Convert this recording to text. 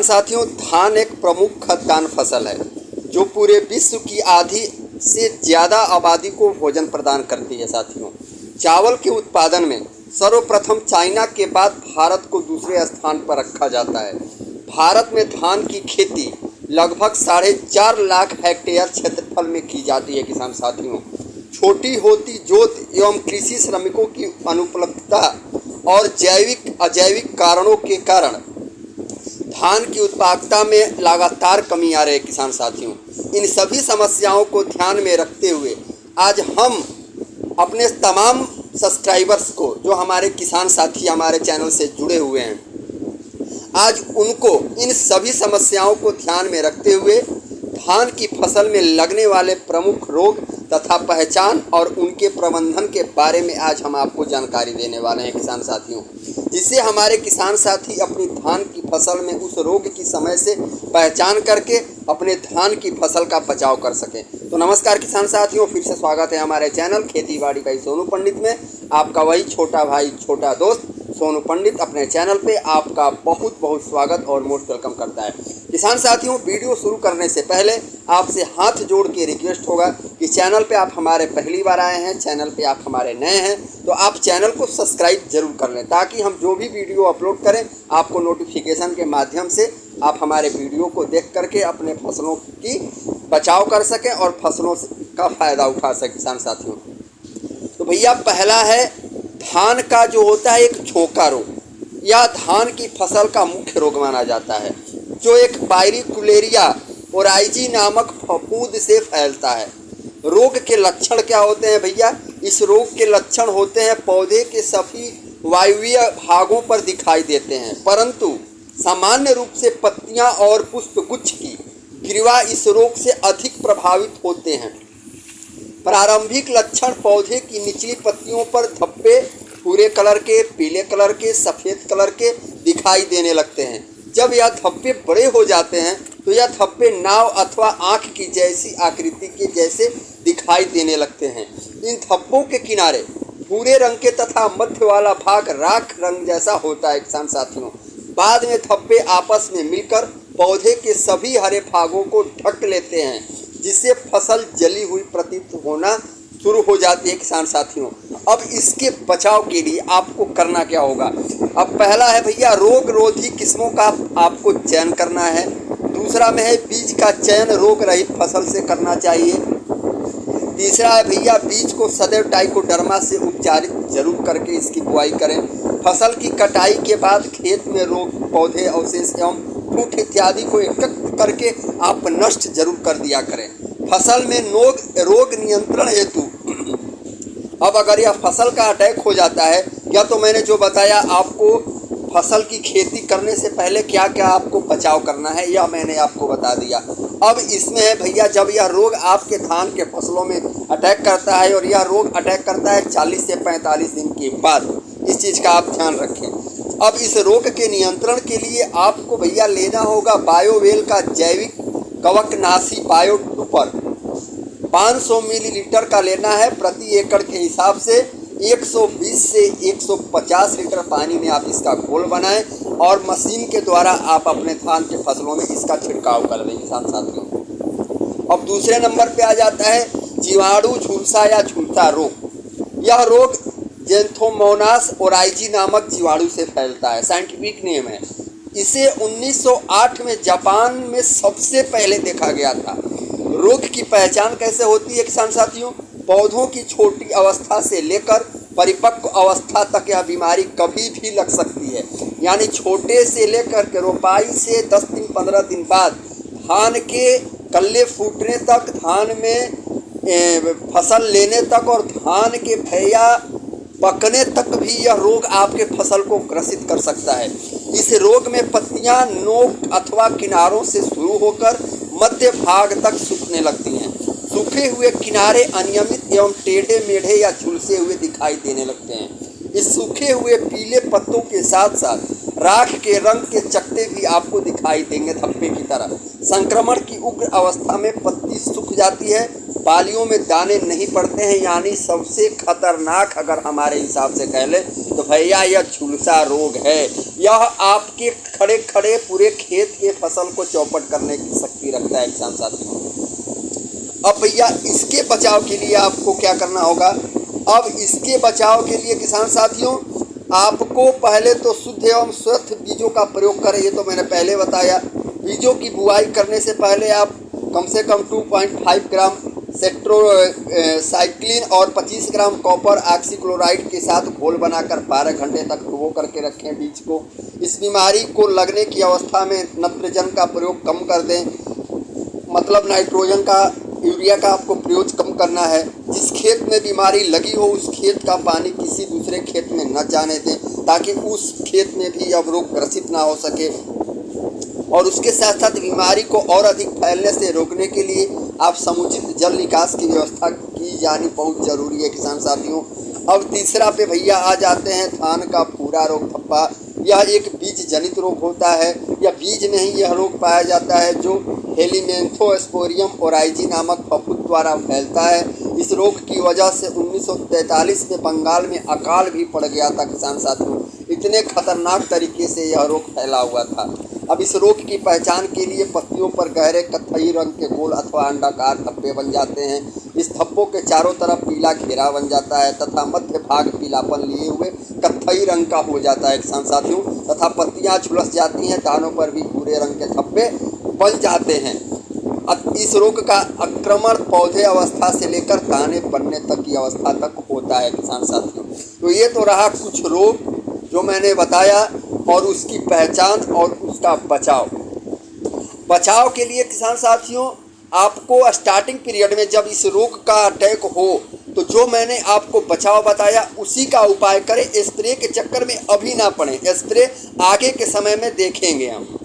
साथियों, धान एक प्रमुख खाद्यान्न फसल है जो पूरे विश्व की आधी से ज़्यादा आबादी को भोजन प्रदान करती है। साथियों, चावल के उत्पादन में सर्वप्रथम चाइना के बाद भारत को दूसरे स्थान पर रखा जाता है। भारत में धान की खेती लगभग 4.5 लाख हेक्टेयर क्षेत्रफल में की जाती है। किसान साथियों, छोटी होती जोत एवं कृषि श्रमिकों की अनुपलब्धता और जैविक अजैविक कारणों के कारण धान की उत्पादकता में लगातार कमी आ रही है। किसान साथियों, इन सभी समस्याओं को ध्यान में रखते हुए आज हम अपने तमाम सब्सक्राइबर्स को, जो हमारे किसान साथी हमारे चैनल से जुड़े हुए हैं, आज उनको इन सभी समस्याओं को ध्यान में रखते हुए धान की फसल में लगने वाले प्रमुख रोग तथा पहचान और उनके प्रबंधन के बारे में आज हम आपको जानकारी देने वाले हैं। किसान साथियों, जिससे हमारे किसान साथी अपनी धान की फसल में उस रोग की समय से पहचान करके अपने धान की फसल का बचाव कर सकें। तो नमस्कार किसान साथियों, फिर से स्वागत है हमारे चैनल खेती बाड़ी का सोनू पंडित में। आपका वही छोटा भाई छोटा दोस्त सोनू पंडित अपने चैनल पे आपका बहुत बहुत स्वागत और मोस्ट वेलकम करता है। किसान साथियों, वीडियो शुरू करने से पहले आपसे हाथ जोड़ के रिक्वेस्ट होगा कि चैनल पे आप हमारे पहली बार आए हैं, चैनल पे आप हमारे नए हैं, तो आप चैनल को सब्सक्राइब जरूर कर लें, ताकि हम जो भी वीडियो अपलोड करें आपको नोटिफिकेशन के माध्यम से आप हमारे वीडियो को देख करके अपने फसलों की बचाव कर सकें और फसलों का फ़ायदा उठा सकें। किसान साथियों, तो भैया पहला है धान का जो होता है एक छोका रोग, या धान की फसल का मुख्य रोग माना जाता है, जो एक पायरिकुलेरिया ओराइजी नामक फफूंद से फैलता है। रोग के लक्षण क्या होते हैं भैया? इस रोग के लक्षण होते हैं पौधे के सभी वायवीय भागों पर दिखाई देते हैं, परंतु सामान्य रूप से पत्तियां और पुष्पगुच्छ की गिरवा इस रोग से अधिक प्रभावित होते हैं। प्रारंभिक लक्षण पौधे की निचली पत्तियों पर धब्बे भूरे कलर के, पीले कलर के, सफ़ेद कलर के दिखाई देने लगते हैं। जब यह धब्बे बड़े हो जाते हैं तो यह धब्बे नाव अथवा आँख की जैसी आकृति के जैसे दिखाई देने लगते हैं। इन धब्बों के किनारे भूरे रंग के तथा मध्य वाला भाग राख रंग जैसा होता है। किसान साथियों, बाद में धब्बे आपस में मिलकर पौधे के सभी हरे भागों को ढक लेते हैं, जिससे फसल जली हुई प्रतीत होना शुरू हो जाती है। किसान साथियों, अब इसके बचाव के लिए आपको करना क्या होगा? अब पहला है भैया रोग रोधी किस्मों का आपको चयन करना है। दूसरा में है बीज का चयन रोग रहित फसल से करना चाहिए। तीसरा है भैया बीज को सदैव ट्राइकोडर्मा से उपचारित जरूर करके इसकी बुआई करें। फसल की कटाई के बाद खेत में रोग पौधे अवशेष एवं फूट इत्यादि को एकत्र करके आप नष्ट जरूर कर दिया करें। फसल में रोग नियंत्रण हेतु अब अगर यह फसल का अटैक हो जाता है, या तो मैंने जो बताया आपको फसल की खेती करने से पहले क्या क्या आपको बचाव करना है, यह मैंने आपको बता दिया। अब इसमें है भैया, जब यह रोग आपके धान के फसलों में अटैक करता है, और यह रोग अटैक करता है 40 से 45 दिन के बाद, इस चीज़ का आप ध्यान रखें। अब इस रोग के नियंत्रण के लिए आपको भैया लेना होगा बायोवेल का जैविक कवकनाशी बायोटूपर 500 मिलीलीटर का लेना है। प्रति एकड़ के हिसाब से 120 से 150 लीटर पानी में आप इसका घोल बनाएं और मशीन के द्वारा आप अपने धान के फसलों में इसका छिड़काव कर दें। किसान साथियों, अब दूसरे नंबर पे आ जाता है जीवाणु झुलसा या झुलसा रोग। यह रोग जेंथोमोनास ओराइजी नामक जीवाणु से फैलता है, साइंटिफिक नेम है। इसे 1908 में जापान में सबसे पहले देखा गया था। रोग की पहचान कैसे होती है किसान साथियों? पौधों की छोटी अवस्था से लेकर परिपक्व अवस्था तक यह बीमारी कभी भी लग सकती है, यानी छोटे से लेकर के रोपाई से 10 दिन 15 दिन बाद धान के कल्ले फूटने तक, धान में फसल लेने तक और धान के भैया पकने तक भी यह रोग आपके फसल को ग्रसित कर सकता है। इस रोग में पत्तियां नोक अथवा किनारों से शुरू होकर मध्य भाग तक सूखने लगती हैं। सूखे हुए किनारे अनियमित एवं टेढ़े मेढ़े या झुलसे हुए दिखाई देने लगते हैं। इस सूखे हुए पीले पत्तों के साथ साथ राख के रंग के चकत्ते भी आपको दिखाई देंगे धब्बे की तरह। संक्रमण की उग्र अवस्था में पत्ती सूख जाती है, बालियों में दाने नहीं पड़ते हैं, यानी सबसे खतरनाक अगर हमारे हिसाब से कह ले तो भैया यह झुलसा रोग है। यह आपके खड़े खड़े पूरे खेत के फसल को चौपट करने की शक्ति रखता है किसान साथियों। अब भैया इसके बचाव के लिए आपको क्या करना होगा? अब इसके बचाव के लिए किसान साथियों आपको पहले तो शुद्ध एवं स्वस्थ बीजों का प्रयोग करें। ये तो मैंने पहले बताया। बीजों की बुआई करने से पहले आप कम से कम 2.5 ग्राम सेट्रोसाइक्लिन और 25 ग्राम कॉपर ऑक्सीक्लोराइड के साथ घोल बनाकर 12 घंटे तक डुबो करके रखें बीज को। इस बीमारी को लगने की अवस्था में नत्रजन का प्रयोग कम कर दें, मतलब नाइट्रोजन का, यूरिया का आपको प्रयोग कम करना है। जिस खेत में बीमारी लगी हो उस खेत का पानी किसी दूसरे खेत में न जाने दें, ताकि उस खेत में भी अब रोग ग्रसित ना हो सके। और उसके साथ साथ बीमारी को और अधिक फैलने से रोकने के लिए आप समुचित जल निकास की व्यवस्था की जानी बहुत ज़रूरी है किसान साथियों। अब तीसरा पे भैया आ जाते हैं धान का भूरा रोग धब्बा। यह एक बीज जनित रोग होता है। यह बीज में ही यह रोग पाया जाता है जो हेलिमेंथोस्पोरियम ओराइजी नामक फफूंद द्वारा फैलता है। इस रोग की वजह से 1943 में बंगाल में अकाल भी पड़ गया था किसान साथियों। इतने खतरनाक तरीके से यह रोग फैला हुआ था। अब इस रोग की पहचान के लिए पत्तियों पर गहरे कत्थई रंग के गोल अथवा अंडाकार धब्बे बन जाते हैं। इस धब्बों के चारों तरफ पीला घेरा बन जाता है तथा मध्य भाग पीलापन लिए हुए कत्थई रंग का हो जाता है किसान साथियों, तथा पत्तियां झुलस जाती हैं। दानों पर भी भूरे रंग के धब्बे बन जाते हैं। अब इस रोग का आक्रमण पौधे अवस्था से लेकर दाने बनने तक की अवस्था तक होता है किसान साथियों। तो ये तो रहा कुछ रोग जो मैंने बताया और उसकी पहचान और उसका बचाव के लिए किसान साथियों आपको स्टार्टिंग पीरियड में जब इस रोग का अटैक हो तो जो मैंने आपको बचाव बताया उसी का उपाय करें। स्प्रे के चक्कर में अभी ना पड़ें, स्प्रे आगे के समय में देखेंगे हम।